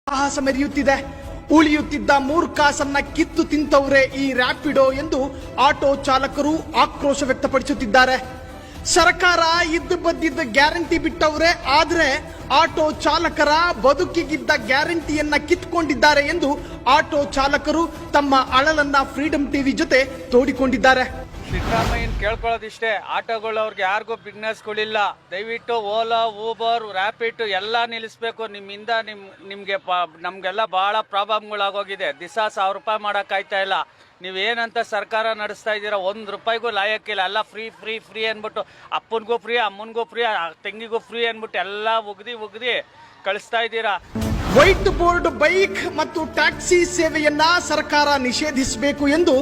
ಸಾಹಸ ಮೆರೆಯುತ್ತಿದೆ. ಉಳಿಯುತ್ತಿದ್ದ 3 ಕಾಸನ್ನ ಕಿತ್ತು ತಿಂತವ್ರೆ ಈ ರ್ಯಾಪಿಡೋ ಎಂದು ಆಟೋ ಚಾಲಕರು ಆಕ್ರೋಶ ವ್ಯಕ್ತಪಡಿಸುತ್ತಿದ್ದಾರೆ. ಸರ್ಕಾರ ಇದ್ದ ಬದ್ದಿದ್ದ ಗ್ಯಾರಂಟಿ ಬಿಟ್ಟವ್ರೆ, ಆದ್ರೆ ಆಟೋ ಚಾಲಕರ ಬದುಕಿಗಿದ್ದ ಗ್ಯಾರಂಟಿಯನ್ನ ಕಿತ್ಕೊಂಡಿದ್ದಾರೆ ಎಂದು ಆಟೋ ಚಾಲಕರು ತಮ್ಮ ಅಳಲನ್ನ ಫ್ರೀಡಂ ಟಿವಿ ಜೊತೆ ತೋಡಿಕೊಂಡಿದ್ದಾರೆ. ಸಿದ್ದರಾಮಯ್ಯನ ಕೇಳ್ಕೊಳ್ಳೋದಿಷ್ಟೇ, ಆಟೋಗಳವ್ರಿಗೆ ಯಾರಿಗೂ ಬಿಸ್ನೆಸ್ಗಳಿಲ್ಲ. ದಯವಿಟ್ಟು ಓಲಾ, ಊಬರ್, ರ್ಯಾಪಿಡ್ ಎಲ್ಲ ನಿಲ್ಲಿಸ್ಬೇಕು. ನಿಮ್ಮಿಂದ ನಮ್ಗೆಲ್ಲ ಬಹಳ ಪ್ರಾಬ್ಲಮ್ಗಳಾಗೋಗಿದೆ. ದಿವಸ 1000 ರೂಪಾಯಿ ಮಾಡೋಕ್ಕಾಯ್ತಾ ಇಲ್ಲ. ನೀವೇನಂತ ಸರ್ಕಾರ ನಡೆಸ್ತಾ ಇದ್ದೀರಾ? 1 ರೂಪಾಯಿಗೂ ಲಾಯಕ್ಕಿಲ್ಲ. ಎಲ್ಲ ಫ್ರೀ ಫ್ರೀ ಫ್ರೀ ಅಂದ್ಬಿಟ್ಟು ಅಪ್ಪನಿಗೂ ಫ್ರೀ, ಅಮ್ಮನಿಗೂ ಫ್ರೀ, ತಂಗಿಗೂ ಫ್ರೀ ಅಂದ್ಬಿಟ್ಟು ಎಲ್ಲ ಉಗ್ದಿ ಕಳಿಸ್ತಾ ಇದ್ದೀರಾ. ವೈಟ್ ಬೋರ್ಡ್ ಬೈಕ್ ಮತ್ತು ಟ್ಯಾಕ್ಸಿ ಸೇವೆಯನ್ನ ಸರ್ಕಾರ ನಿಷೇಧಿಸಬೇಕು ಎಂದು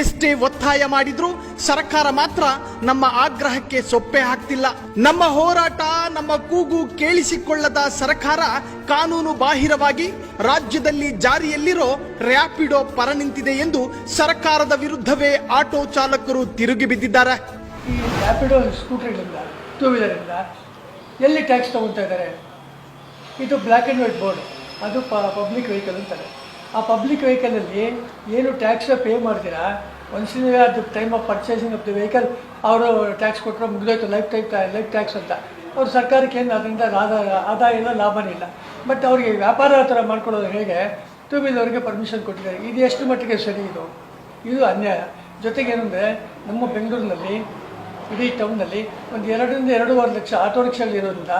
ಎಷ್ಟೇ ಒತ್ತಾಯ ಮಾಡಿದ್ರು ಸರ್ಕಾರ ಮಾತ್ರ ನಮ್ಮ ಆಗ್ರಹಕ್ಕೆ ಸೊಪ್ಪೆ ಹಾಕ್ತಿಲ್ಲ. ನಮ್ಮ ಹೋರಾಟ, ನಮ್ಮ ಕೂಗು ಕೇಳಿಸಿಕೊಳ್ಳದ ಸರ್ಕಾರ ಕಾನೂನು ಬಾಹಿರವಾಗಿ ರಾಜ್ಯದಲ್ಲಿ ಜಾರಿಯಲ್ಲಿರೋ ರ್ಯಾಪಿಡೋ ಪರ ನಿಂತಿದೆ ಎಂದು ಸರ್ಕಾರದ ವಿರುದ್ಧವೇ ಆಟೋ ಚಾಲಕರು ತಿರುಗಿ ಬಿದ್ದಿದ್ದಾರೆ. ಈ ರ್ಯಾಪಿಡೋ ಸ್ಕೂಟರ್ಗಳಿಂದ, 2 ವೀಲರಿಂದ ಎಲ್ಲಿ ಟ್ಯಾಕ್ಸ್ ತಗೊಳ್ತಾ ಇದ್ದಾರೆ? ಇದು ಬ್ಲ್ಯಾಕ್ ಆ್ಯಂಡ್ ವೈಟ್ ಬೋರ್ಡ್, ಅದು ಪಬ್ಲಿಕ್ ವೆಹಿಕಲ್ ಅಂತಾರೆ. ಆ ಪಬ್ಲಿಕ್ ವೆಹಿಕಲಲ್ಲಿ ಏನು ಟ್ಯಾಕ್ಸ್ ಪೇ ಮಾಡ್ತೀರಾ, ಒನ್ಸ್ ಅದು time of purchasing of the vehicle ಅವರು ಟ್ಯಾಕ್ಸ್ ಕೊಟ್ಟರೆ ಮುಗಿದೋಯ್ತು, ಲೈಫ್ ಟ್ಯಾಕ್ಸ್ ಅಂತ. ಅವ್ರ ಸರ್ಕಾರಕ್ಕೆ ಏನು ಅದರಿಂದ ಆದಾಯ ಇಲ್ಲ, ಲಾಭನೇ ಇಲ್ಲ. ಬಟ್ ಅವರಿಗೆ ವ್ಯಾಪಾರ ಥರ ಮಾಡ್ಕೊಳ್ಳೋದು ಹೇಗೆ? 2 ವೀಲರ್ಗೆ ಪರ್ಮಿಷನ್ ಕೊಟ್ಟಿದ್ದಾರೆ. ಇದು ಎಷ್ಟು ಮಟ್ಟಿಗೆ ಸರಿ? ಇದು ಅನ್ಯಾಯ. ಜೊತೆಗೇನೆಂದರೆ ನಮ್ಮ ಬೆಂಗಳೂರಿನಲ್ಲಿ ಇಡೀ ಟೌನ್ನಲ್ಲಿ ಒಂದು 2 ರಿಂದ 2.5 ಲಕ್ಷ ಆಟೋ ರಿಕ್ಷಾಗಳಿರೋದ್ರಿಂದ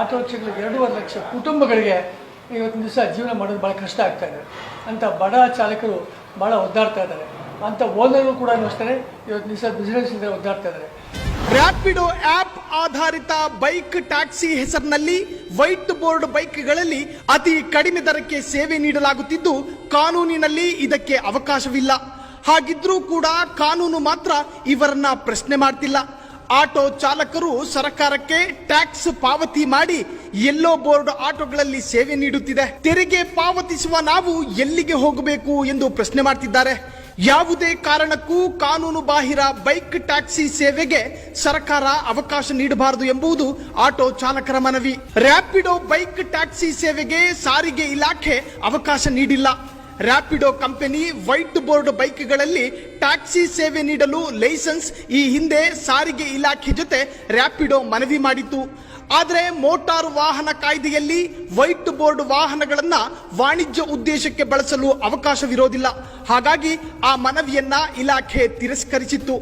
ಆಟೋ ರಿಕ್ಷಾಗಳು 2.5 ಲಕ್ಷ ಕುಟುಂಬಗಳಿಗೆ ಇವತ್ತಿನ ದಿವಸ ಜೀವನ ಮಾಡೋದು ಭಾಳ ಕಷ್ಟ ಆಗ್ತಾಯಿದೆ. ಅಂಥ ಬಡ ಚಾಲಕರು ಭಾಳ ಒದ್ದಾಡ್ತಾ ಇದ್ದಾರೆ. ಅಂಥ ಓನರ್ಗಳು ಕೂಡ ಅಷ್ಟೇ ಇವತ್ತಿನ ದಿವಸ ಬಿಸ್ನೆಸ್ ಇಂದ ಒದ್ದಾಡ್ತಾ ಇದ್ದಾರೆ. ರ್ಯಾಪಿಡೋ ಆಪ್ ಆಧಾರಿತ ಬೈಕ್ ಟ್ಯಾಕ್ಸಿ ಹೆಸರಿನಲ್ಲಿ ವೈಟ್ ಬೋರ್ಡ್ ಬೈಕ್ಗಳಲ್ಲಿ ಅತಿ ಕಡಿಮೆ ದರಕ್ಕೆ ಸೇವೆ ನೀಡಲಾಗುತ್ತಿದ್ದು ಕಾನೂನಿನಲ್ಲಿ ಇದಕ್ಕೆ ಅವಕಾಶವಿಲ್ಲ. ಹಾಗಿದ್ರೂ ಕೂಡ ಕಾನೂನು ಮಾತ್ರ ಇವರನ್ನ ಪ್ರಶ್ನೆ ಮಾಡ್ತಿಲ್ಲ. ಆಟೋ ಚಾಲಕರು ಸರ್ಕಾರಕ್ಕೆ ಟ್ಯಾಕ್ಸ್ ಪಾವತಿ ಮಾಡಿ ಯೆಲ್ಲೋ ಬೋರ್ಡ್ ಆಟೋಗಳಲ್ಲಿ ಸೇವೆ ನೀಡುತ್ತಿದೆ. ತೆರಿಗೆ ಪಾವತಿಸುವ ನಾವು ಎಲ್ಲಿಗೆ ಹೋಗಬೇಕು ಎಂದು ಪ್ರಶ್ನೆ ಮಾಡ್ತಿದ್ದಾರೆ. ಯಾವುದೇ ಕಾರಣಕ್ಕೂ ಕಾನೂನು ಬಾಹಿರ ಬೈಕ್ ಟ್ಯಾಕ್ಸಿ ಸೇವೆಗೆ ಸರ್ಕಾರ ಅವಕಾಶ ನೀಡಬಾರದು ಎಂಬುದು ಆಟೋ ಚಾಲಕರ ಮನವಿ. ರ್ಯಾಪಿಡೋ ಬೈಕ್ ಟ್ಯಾಕ್ಸಿ ಸೇವೆಗೆ ಸಾರಿಗೆ ಇಲಾಖೆ ಅವಕಾಶ ನೀಡಿಲ್ಲ. ರ್ಯಾಪಿಡೋ ಕಂಪನಿ ವೈಟ್ ಬೋರ್ಡ್ ಬೈಕ್ಗಳಲ್ಲಿ ಟ್ಯಾಕ್ಸಿ ಸೇವೆ ನೀಡಲು ಲೈಸೆನ್ಸ್ ಈ ಹಿಂದೆ ಸಾರಿಗೆ ಇಲಾಖೆ ಜೊತೆ ರ್ಯಾಪಿಡೋ ಮನವಿ ಮಾಡಿತ್ತು. ಆದರೆ ಮೋಟಾರು ವಾಹನ ಕಾಯ್ದೆಯಲ್ಲಿ ವೈಟ್ ಬೋರ್ಡ್ ವಾಹನಗಳನ್ನ ವಾಣಿಜ್ಯ ಉದ್ದೇಶಕ್ಕೆ ಬಳಸಲು ಅವಕಾಶವಿರೋದಿಲ್ಲ. ಹಾಗಾಗಿ ಆ ಮನವಿಯನ್ನ ಇಲಾಖೆ ತಿರಸ್ಕರಿಸಿತ್ತು.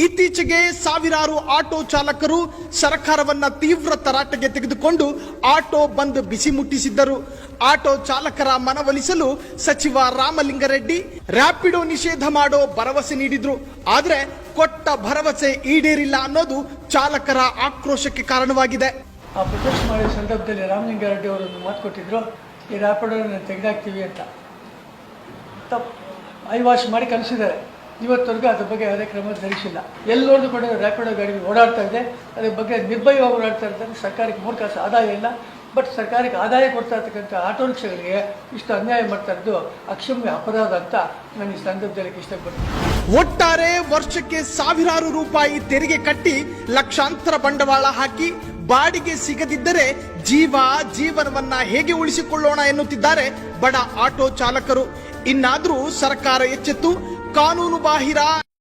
ಇತ್ತೀಚೆಗೆ ಸಾವಿರಾರು ಆಟೋ ಚಾಲಕರು ಸರ್ಕಾರವನ್ನ ತೀವ್ರ ತರಾಟೆಗೆ ತೆಗೆದುಕೊಂಡು ಆಟೋ ಬಂದ್ ಬಿಸಿ ಮುಟ್ಟಿಸಿದ್ದರು. ಆಟೋ ಚಾಲಕರ ಮನವೊಲಿಸಲು ಸಚಿವ ರಾಮಲಿಂಗಾರೆಡ್ಡಿ ರ್ಯಾಪಿಡೋ ನಿಷೇಧ ಮಾಡೋ ಭರವಸೆ ನೀಡಿದ್ರು. ಆದ್ರೆ ಕೊಟ್ಟ ಭರವಸೆ ಈಡೇರಿಲ್ಲ ಅನ್ನೋದು ಚಾಲಕರ ಆಕ್ರೋಶಕ್ಕೆ ಕಾರಣವಾಗಿದೆ. ಆ ಪ್ರೊಟೆಸ್ಟ್ ಮಾಡಿದ ಸಂದರ್ಭದಲ್ಲಿ ರಾಮಲಿಂಗಾರೆಡ್ಡಿ ಅವರು ಮಾತು ಕೊಟ್ಟಿದ್ರು, ಈ ರ್ಯಾಪಿಡೋನ ತೆಗೆದಾಕ್ತೀವಿ ಅಂತ. ಐವಾಶ್ ಮಾಡಿ ಕಲಿಸಿದ್ದಾರೆ. ಇವತ್ತವರೆಗೂ ಅದ್ರ ಬಗ್ಗೆ ಯಾವುದೇ ಕ್ರಮ ಧರಿಸಿಲ್ಲ. ಎಲ್ಲಿ ನೋಡಿದ್ರು ಕೂಡ ರ್ಯಾಪಿಡೋ ಗಾಡಿ ಓಡಾಡ್ತಾ ಇದೆ. ಅದ್ರ ಬಗ್ಗೆ ನಿರ್ಭಯವಾಗಿ ಓಡಾಡ್ತಾ ಇರ್ತಾರೆ. ಸರ್ಕಾರಕ್ಕೆ 3 ಕಾಸು ಆದಾಯ ಇಲ್ಲ. ಬಟ್ ಸರ್ಕಾರಕ್ಕೆ ಆದಾಯ ಕೊಡ್ತಾ ಇರ್ತಕ್ಕಂಥ ಆಟೋ ರಿಕ್ಷಾಗಳಿಗೆ ಇಷ್ಟು ಅನ್ಯಾಯ ಮಾಡ್ತಾ ಇರೋದು ಅಕ್ಷಮ್ಯ ಅಪರಾಧ ಅಂತ ನಾನು ಈ ಸಂದರ್ಭದಲ್ಲಿ ಇಷ್ಟಪಡ್ತೀನಿ. ಒಟ್ಟಾರೆ ವರ್ಷಕ್ಕೆ ಸಾವಿರಾರು ರೂಪಾಯಿ ತೆರಿಗೆ ಕಟ್ಟಿ ಲಕ್ಷಾಂತರ ಬಂಡವಾಳ ಹಾಕಿ ಬಾಡಿಗೆ ಸಿಗದಿದ್ದರೆ ಜೀವನವನ್ನ ಹೇಗೆ ಉಳಿಸಿಕೊಳ್ಳೋಣ ಎನ್ನುತ್ತಿದ್ದಾರೆ ಬಡ ಆಟೋ ಚಾಲಕರು. ಇನ್ನಾದ್ರೂ ಸರ್ಕಾರ ಎಚ್ಚೆತ್ತು ಕಾನೂನು ಬಾಹಿರ